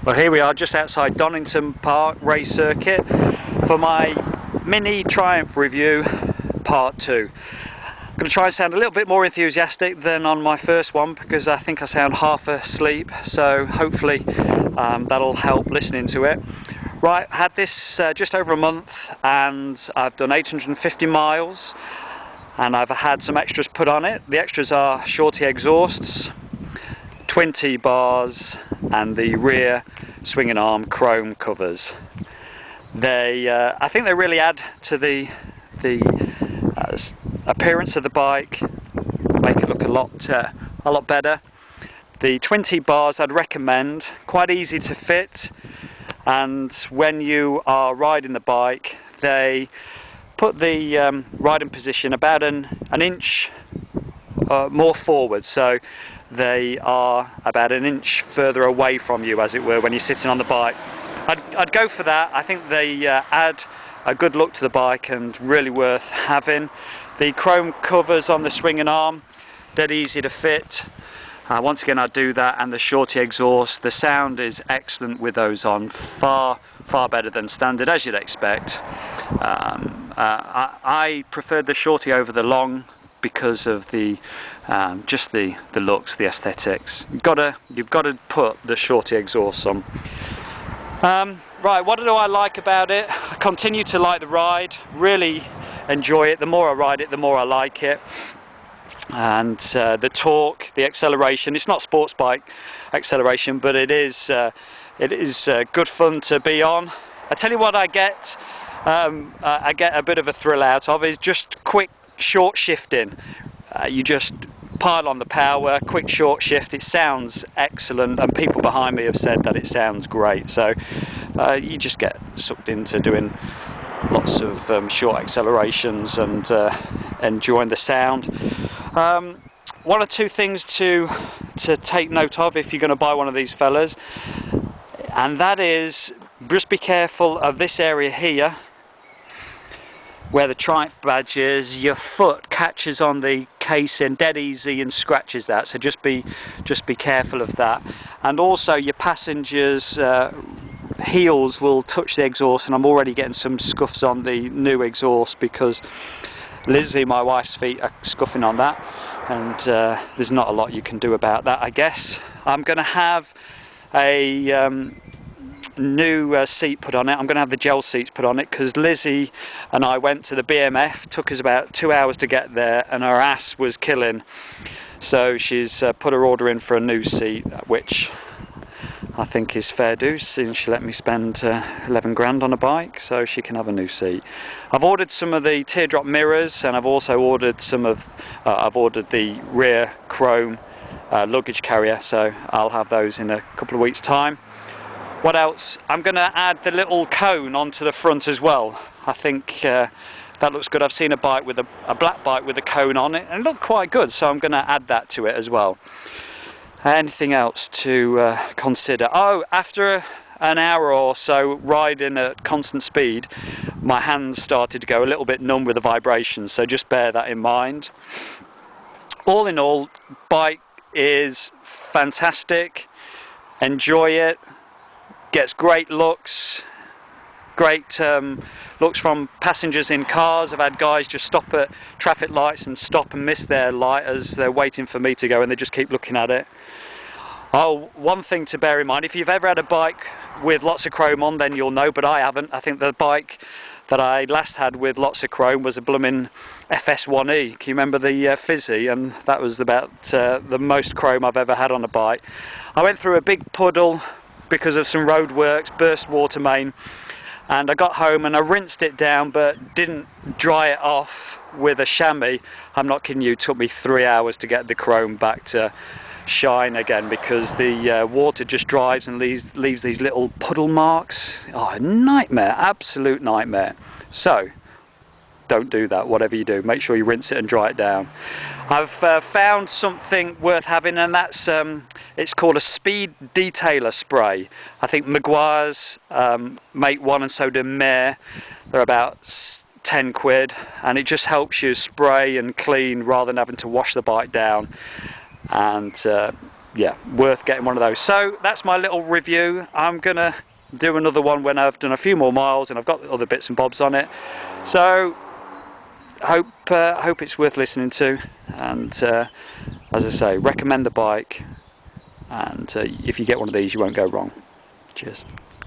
Well, here we are just outside Donington Park race circuit for my Mini Triumph review part 2. I'm going to try and sound a little bit more enthusiastic than on my first one because I think I sound half asleep, so hopefully that'll help listening to it. Right, had this just over a month and I've done 850 miles and I've had some extras put on it. The extras are shorty exhausts, 20 bars and the rear swinging arm chrome covers. They, I think they really add to the appearance of the bike, make it look a lot better. The 20 bars I'd recommend, quite easy to fit, and when you are riding the bike they put the riding position about an inch more forward, so they are about an inch further away from you, as it were, when you're sitting on the bike. I'd go for that. I think they add a good look to the bike and really worth having. The chrome covers on the swinging arm, dead easy to fit. Once again, I'd do that, and the shorty exhaust. The sound is excellent with those on, far better than standard, as you'd expect. I preferred the shorty over the long because of the just the looks, the aesthetics. You've got to put the shorty exhaust on. Right, what do I like about it? I continue to like the ride, really enjoy it. The more I ride it, the more I like it. And the torque, the acceleration, it's not sports bike acceleration, but it is good fun to be on. I tell you what I get a bit of a thrill out of is just quick short shifting. You just pile on the power, quick short shift. It sounds excellent, and people behind me have said that it sounds great, so you just get sucked into doing lots of short accelerations and enjoying the sound. One or two things to take note of if you're going to buy one of these fellas, and that is just be careful of this area here where the Triumph badge is. Your foot catches on the casing dead easy and scratches that, so just be careful of that. And also your passengers' heels will touch the exhaust, and I'm already getting some scuffs on the new exhaust because Lizzie, my wife's feet, are scuffing on that, and there's not a lot you can do about that, I guess. I'm going to have a new seat put on it. I'm going to have the gel seats put on it because Lizzie and I went to the BMF, took us about 2 hours to get there, and her ass was killing, so she's put her order in for a new seat, which I think is fair due since she let me spend 11 grand on a bike, so she can have a new seat. I've ordered some of the teardrop mirrors, and I've also ordered I've ordered the rear chrome luggage carrier, so I'll have those in a couple of weeks' time. What else? I'm going to add the little cone onto the front as well. I think that looks good. I've seen a bike with a black bike with a cone on it, and it looked quite good, so I'm going to add that to it as well. Anything else to consider? Oh, after an hour or so riding at constant speed, my hands started to go a little bit numb with the vibrations, so just bear that in mind. All in all, bike is fantastic. Enjoy it. Gets great looks. Great looks from passengers in cars. I've had guys just stop at traffic lights and stop and miss their light as they're waiting for me to go, and they just keep looking at it. Oh, one thing to bear in mind, if you've ever had a bike with lots of chrome on, then you'll know, but I haven't. I think the bike that I last had with lots of chrome was a blooming FS1E. Can you remember the Fizzy? And that was about the most chrome I've ever had on a bike. I went through a big puddle because of some road works, burst water main, and I got home and I rinsed it down but didn't dry it off with a chamois. I'm not kidding you, it took me 3 hours to get the chrome back to shine again because the water just dries and leaves these little puddle marks. Oh, a nightmare, absolute nightmare. So don't do that, whatever you do. Make sure you rinse it and dry it down. I've found something worth having, and that's it's called a speed detailer spray. I think Maguire's make one, and so do Mare. They're about 10 quid, and it just helps you spray and clean rather than having to wash the bike down. And yeah, worth getting one of those. So that's my little review. I'm gonna do another one when I've done a few more miles and I've got the other bits and bobs on it. So hope it's worth listening to, and as I say, recommend the bike, and if you get one of these you won't go wrong. Cheers.